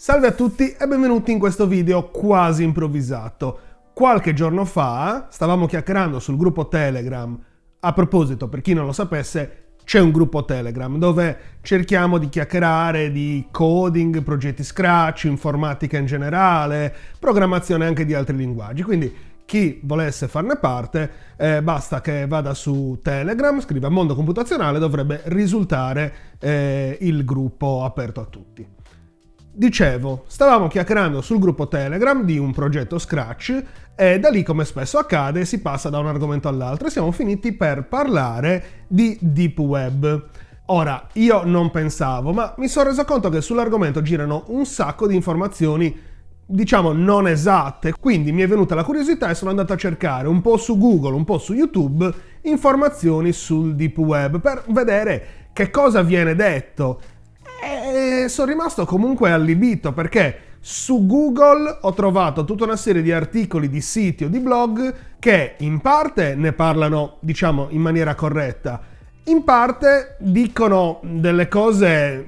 Salve a tutti e benvenuti in questo video quasi improvvisato. Qualche giorno fa stavamo chiacchierando sul gruppo Telegram. A proposito, per chi non lo sapesse, c'è un gruppo Telegram dove cerchiamo di chiacchierare di coding, progetti Scratch, informatica in generale, programmazione anche di altri linguaggi. Quindi chi volesse farne parte basta che vada su Telegram, scriva Mondo Computazionale, dovrebbe risultare il gruppo aperto a tutti. Dicevo, stavamo chiacchierando sul gruppo Telegram di un progetto Scratch e da lì, come spesso accade, si passa da un argomento all'altro e siamo finiti per parlare di Deep Web. Ora, io non pensavo, ma mi sono reso conto che sull'argomento girano un sacco di informazioni, diciamo, non esatte, quindi mi è venuta la curiosità e sono andato a cercare un po' su Google, un po' su YouTube, informazioni sul Deep Web per vedere che cosa viene detto. E sono rimasto comunque allibito perché su Google ho trovato tutta una serie di articoli di siti o di blog che in parte ne parlano, diciamo, in maniera corretta, in parte dicono delle cose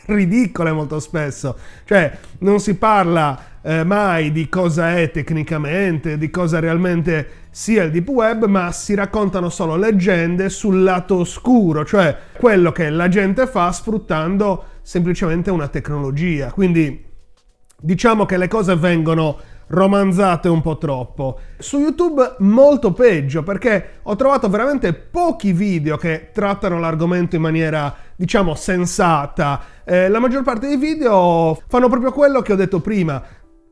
ridicole molto spesso, cioè non si parla mai di cosa è tecnicamente, di cosa realmente sia il Deep Web, ma si raccontano solo leggende sul lato oscuro, cioè quello che la gente fa sfruttando semplicemente una tecnologia. Quindi diciamo che le cose vengono romanzate un po' troppo. Su YouTube molto peggio, perché ho trovato veramente pochi video che trattano l'argomento in maniera, diciamo, sensata. La maggior parte dei video fanno proprio quello che ho detto prima.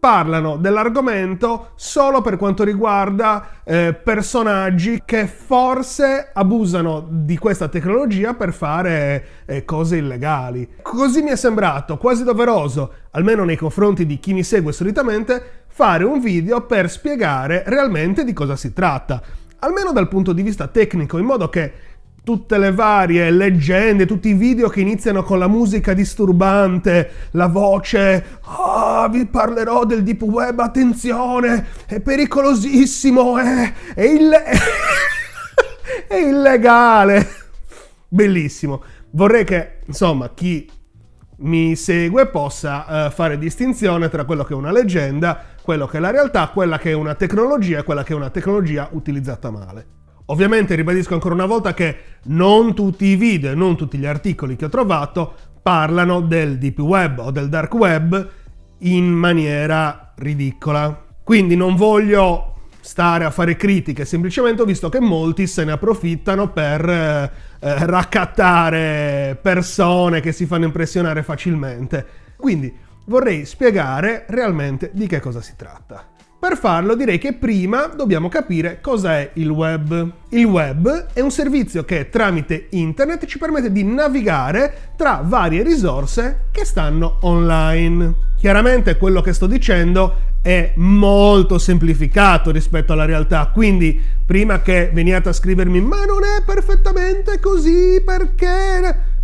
Parlano dell'argomento solo per quanto riguarda personaggi che forse abusano di questa tecnologia per fare cose illegali. Così mi è sembrato quasi doveroso, almeno nei confronti di chi mi segue solitamente, fare un video per spiegare realmente di cosa si tratta, almeno dal punto di vista tecnico, in modo che tutte le varie leggende, tutti i video che iniziano con la musica disturbante, la voce vi parlerò del Deep Web, attenzione, è pericolosissimo, è illegale. Bellissimo. Vorrei che, insomma, chi mi segue possa fare distinzione tra quello che è una leggenda, quello che è la realtà, quella che è una tecnologia e quella che è una tecnologia utilizzata male. Ovviamente ribadisco ancora una volta che non tutti i video e non tutti gli articoli che ho trovato parlano del Deep Web o del Dark Web in maniera ridicola. Quindi non voglio stare a fare critiche, semplicemente ho visto che molti se ne approfittano per raccattare persone che si fanno impressionare facilmente. Quindi vorrei spiegare realmente di che cosa si tratta. Per farlo direi che prima dobbiamo capire cosa è il web. Il web è un servizio che tramite internet ci permette di navigare tra varie risorse che stanno online. Chiaramente quello che sto dicendo è molto semplificato rispetto alla realtà, quindi prima che veniate a scrivermi ma non è perfettamente così perché...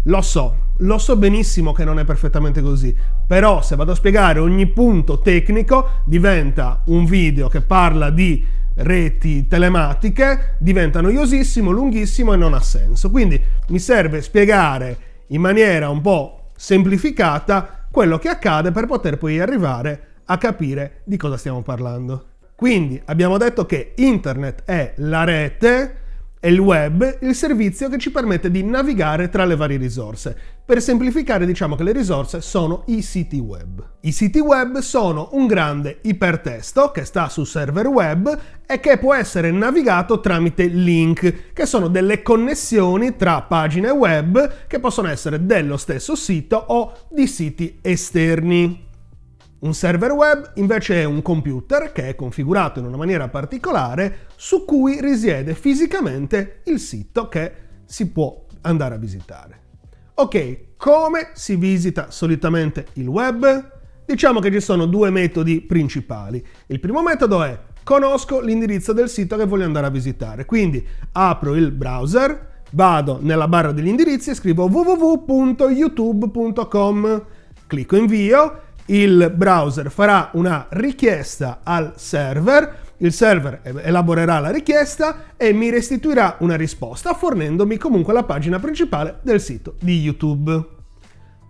Lo so benissimo che non è perfettamente così, però se vado a spiegare ogni punto tecnico diventa un video che parla di reti telematiche, diventa noiosissimo, lunghissimo e non ha senso. Quindi mi serve spiegare in maniera un po' semplificata quello che accade per poter poi arrivare a capire di cosa stiamo parlando. Quindi abbiamo detto che internet è la rete e il web il servizio che ci permette di navigare tra le varie risorse. Per semplificare diciamo che le risorse sono i siti web. I siti web sono un grande ipertesto che sta su server web e che può essere navigato tramite link, che sono delle connessioni tra pagine web che possono essere dello stesso sito o di siti esterni. Un server web invece è un computer che è configurato in una maniera particolare su cui risiede fisicamente il sito che si può andare a visitare. Ok, come si visita solitamente il web? Diciamo che ci sono due metodi principali. Il primo metodo è: conosco l'indirizzo del sito che voglio andare a visitare, quindi apro il browser, vado nella barra degli indirizzi e scrivo www.youtube.com, clicco invio. Il browser farà una richiesta al server, il server elaborerà la richiesta e mi restituirà una risposta fornendomi comunque la pagina principale del sito di YouTube.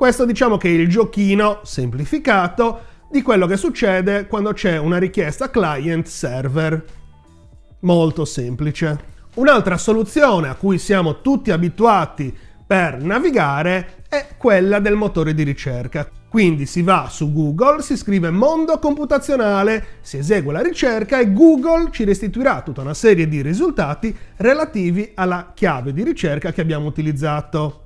Questo diciamo che è il giochino semplificato di quello che succede quando c'è una richiesta client-server. Molto semplice. Un'altra soluzione a cui siamo tutti abituati per navigare è quella del motore di ricerca. Quindi si va su Google, si scrive mondo computazionale, si esegue la ricerca e Google ci restituirà tutta una serie di risultati relativi alla chiave di ricerca che abbiamo utilizzato.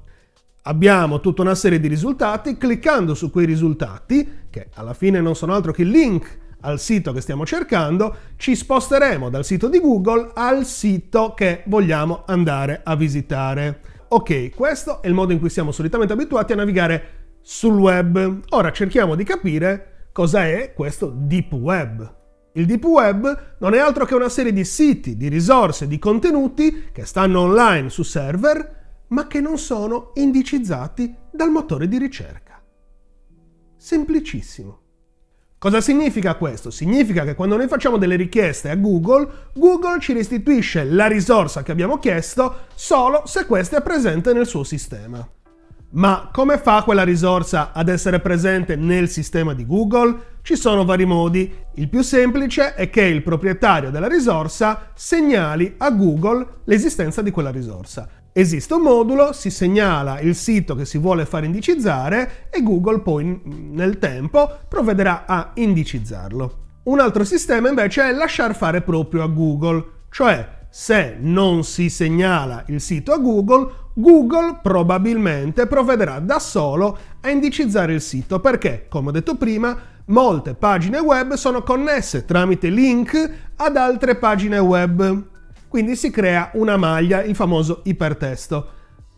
Abbiamo tutta una serie di risultati, cliccando su quei risultati, che alla fine non sono altro che il link al sito che stiamo cercando, ci sposteremo dal sito di Google al sito che vogliamo andare a visitare. Ok, questo è il modo in cui siamo solitamente abituati a navigare sul web. Ora cerchiamo di capire cosa è questo Deep Web. Il Deep Web non è altro che una serie di siti, di risorse, di contenuti che stanno online su server, ma che non sono indicizzati dal motore di ricerca. Semplicissimo. Cosa significa questo? Significa che quando noi facciamo delle richieste a Google, Google ci restituisce la risorsa che abbiamo chiesto solo se questa è presente nel suo sistema. Ma come fa quella risorsa ad essere presente nel sistema di Google? Ci sono vari modi. Il più semplice è che il proprietario della risorsa segnali a Google l'esistenza di quella risorsa. Esiste un modulo, si segnala il sito che si vuole far indicizzare e Google poi nel tempo provvederà a indicizzarlo. Un altro sistema invece è lasciar fare proprio a Google, cioè se non si segnala il sito a Google, Google probabilmente provvederà da solo a indicizzare il sito perché, come ho detto prima, molte pagine web sono connesse tramite link ad altre pagine web. Quindi si crea una maglia, il famoso ipertesto.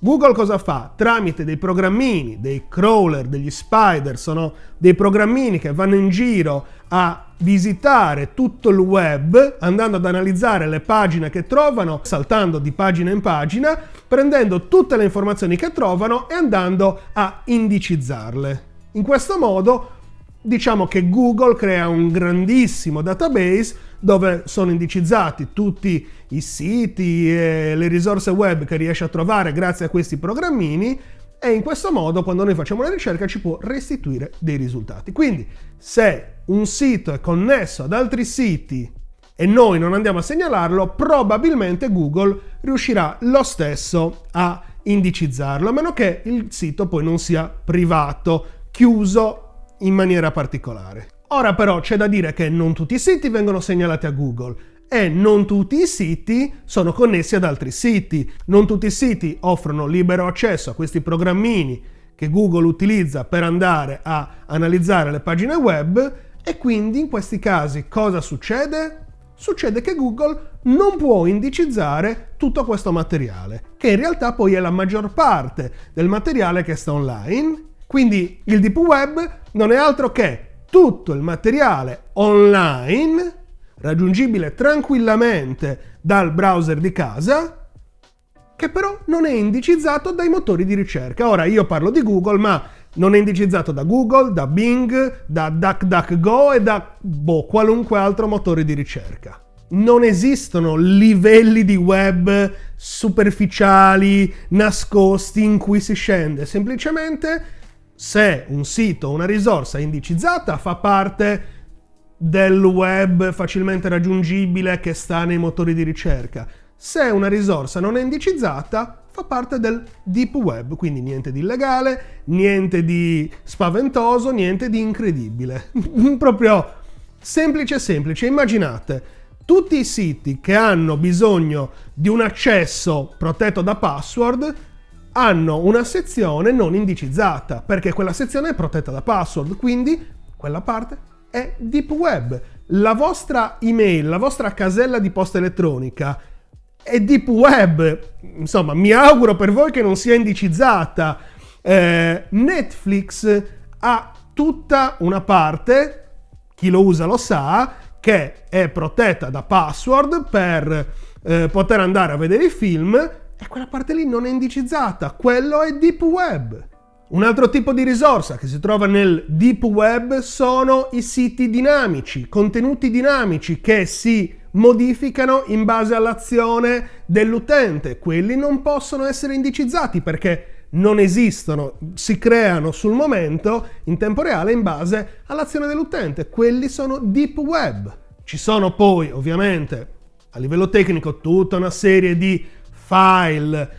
Google cosa fa? Tramite dei programmini, dei crawler, degli spider, sono dei programmini che vanno in giro a visitare tutto il web, andando ad analizzare le pagine che trovano, saltando di pagina in pagina, prendendo tutte le informazioni che trovano e andando a indicizzarle. In questo modo diciamo che Google crea un grandissimo database dove sono indicizzati tutti i siti e le risorse web che riesce a trovare grazie a questi programmini e in questo modo quando noi facciamo una ricerca ci può restituire dei risultati. Quindi se un sito è connesso ad altri siti e noi non andiamo a segnalarlo, probabilmente Google riuscirà lo stesso a indicizzarlo, a meno che il sito poi non sia privato, chiuso in maniera particolare. Ora però c'è da dire che non tutti i siti vengono segnalati a Google e non tutti i siti sono connessi ad altri siti. Non tutti i siti offrono libero accesso a questi programmini che Google utilizza per andare a analizzare le pagine web e quindi in questi casi cosa succede? Succede che Google non può indicizzare tutto questo materiale, che in realtà poi è la maggior parte del materiale che sta online. Quindi il Deep Web non è altro che tutto il materiale online, raggiungibile tranquillamente dal browser di casa, che però non è indicizzato dai motori di ricerca. Ora io parlo di Google, ma non è indicizzato da Google, da Bing, da DuckDuckGo e da qualunque altro motore di ricerca. Non esistono livelli di web superficiali, nascosti, in cui si scende. Semplicemente se un sito o una risorsa è indicizzata fa parte del web facilmente raggiungibile che sta nei motori di ricerca. Se una risorsa non è indicizzata fa parte del Deep Web, quindi niente di illegale, niente di spaventoso, niente di incredibile. Proprio semplice. Immaginate tutti i siti che hanno bisogno di un accesso protetto da password hanno una sezione non indicizzata, perché quella sezione è protetta da password, quindi quella parte è Deep Web. La vostra email, la vostra casella di posta elettronica è Deep Web. Insomma, mi auguro per voi che non sia indicizzata. Netflix ha tutta una parte, chi lo usa lo sa, che è protetta da password per poter andare a vedere i film. E quella parte lì non è indicizzata, quello è Deep Web. Un altro tipo di risorsa che si trova nel Deep Web sono i siti dinamici, contenuti dinamici che si modificano in base all'azione dell'utente. Quelli non possono essere indicizzati perché non esistono, si creano sul momento in tempo reale in base all'azione dell'utente. Quelli sono deep web. Ci sono poi ovviamente a livello tecnico tutta una serie di file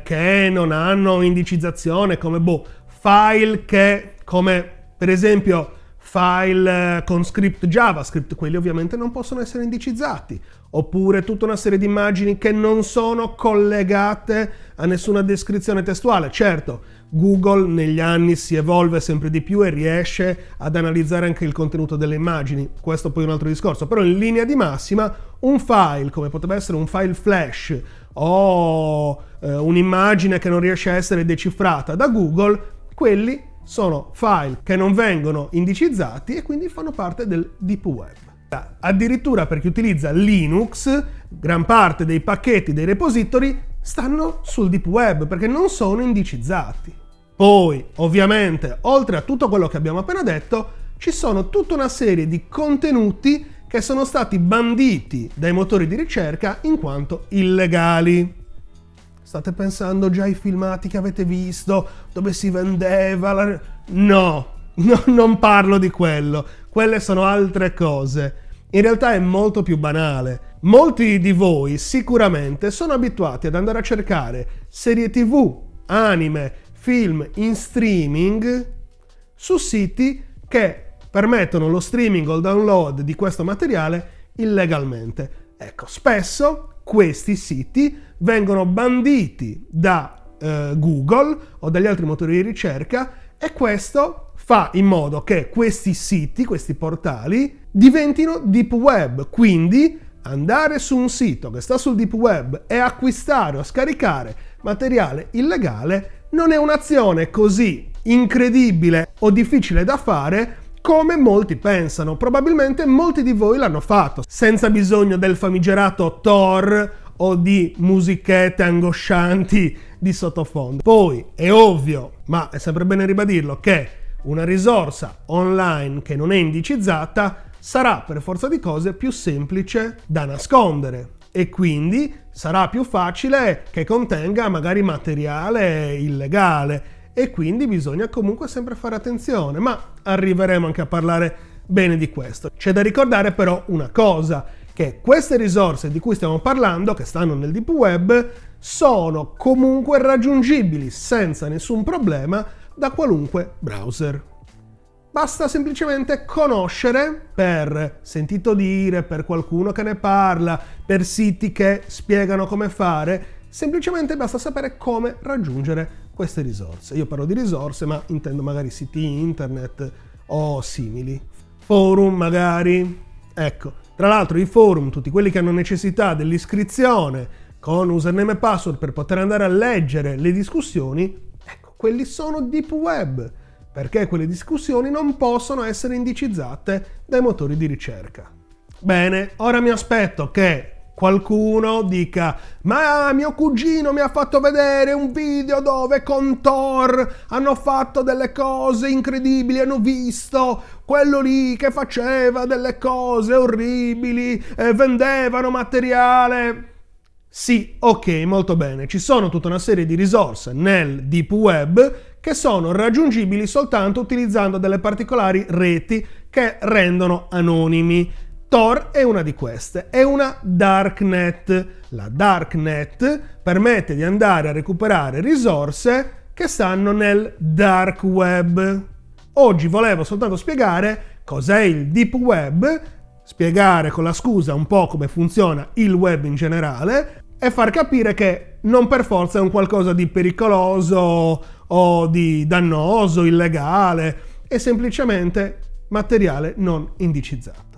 che non hanno indicizzazione, come file che, come per esempio file con script JavaScript, quelli ovviamente non possono essere indicizzati, oppure tutta una serie di immagini che non sono collegate a nessuna descrizione testuale. Certo, Google negli anni si evolve sempre di più e riesce ad analizzare anche il contenuto delle immagini, questo poi è un altro discorso, però in linea di massima un file, come potrebbe essere un file flash o un'immagine che non riesce a essere decifrata da Google, quelli sono file che non vengono indicizzati e quindi fanno parte del deep web. Addirittura per chi utilizza Linux, gran parte dei pacchetti dei repository stanno sul deep web perché non sono indicizzati. Poi, ovviamente, oltre a tutto quello che abbiamo appena detto, ci sono tutta una serie di contenuti che sono stati banditi dai motori di ricerca in quanto illegali. State pensando già ai filmati che avete visto, dove si vendeva No, non parlo di quello. Quelle sono altre cose. In realtà è molto più banale. Molti di voi sicuramente sono abituati ad andare a cercare serie TV, anime, film in streaming su siti che permettono lo streaming o il download di questo materiale illegalmente. Ecco, spesso questi siti vengono banditi da Google o dagli altri motori di ricerca e questo fa in modo che questi siti, questi portali, diventino deep web. Quindi andare su un sito che sta sul deep web e acquistare o scaricare materiale illegale non è un'azione così incredibile o difficile da fare come molti pensano. Probabilmente molti di voi l'hanno fatto, senza bisogno del famigerato Tor o di musichette angoscianti di sottofondo. Poi è ovvio, ma è sempre bene ribadirlo, che una risorsa online che non è indicizzata sarà per forza di cose più semplice da nascondere e quindi sarà più facile che contenga magari materiale illegale. E quindi bisogna comunque sempre fare attenzione, ma arriveremo anche a parlare bene di questo. C'è da ricordare però una cosa, che queste risorse di cui stiamo parlando, che stanno nel deep web, sono comunque raggiungibili senza nessun problema da qualunque browser. Basta semplicemente conoscere, per sentito dire, per qualcuno che ne parla, per siti che spiegano come fare, semplicemente basta sapere come raggiungere queste risorse. Io parlo di risorse, ma intendo magari siti internet o simili. Forum magari. Ecco, tra l'altro i forum, tutti quelli che hanno necessità dell'iscrizione con username e password per poter andare a leggere le discussioni, ecco, quelli sono deep web, perché quelle discussioni non possono essere indicizzate dai motori di ricerca. Bene, ora mi aspetto che qualcuno dica: ma mio cugino mi ha fatto vedere un video dove con Tor hanno fatto delle cose incredibili, hanno visto quello lì che faceva delle cose orribili, vendevano materiale. Sì, ok, molto bene, ci sono tutta una serie di risorse nel deep web che sono raggiungibili soltanto utilizzando delle particolari reti che rendono anonimi. Tor è una di queste, è una darknet. La darknet permette di andare a recuperare risorse che stanno nel dark web. Oggi volevo soltanto spiegare cos'è il deep web, spiegare con la scusa un po' come funziona il web in generale e far capire che non per forza è un qualcosa di pericoloso o di dannoso, illegale, è semplicemente materiale non indicizzato.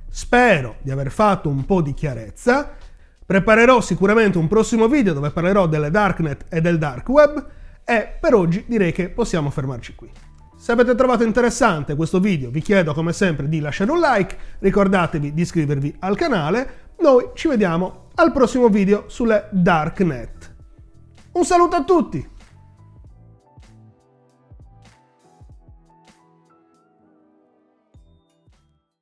Spero di aver fatto un po' di chiarezza. Preparerò sicuramente un prossimo video dove parlerò delle darknet e del dark web e per oggi direi che possiamo fermarci qui. Se avete trovato interessante questo video vi chiedo come sempre di lasciare un like, ricordatevi di iscrivervi al canale, noi ci vediamo al prossimo video sulle darknet. Un saluto a tutti!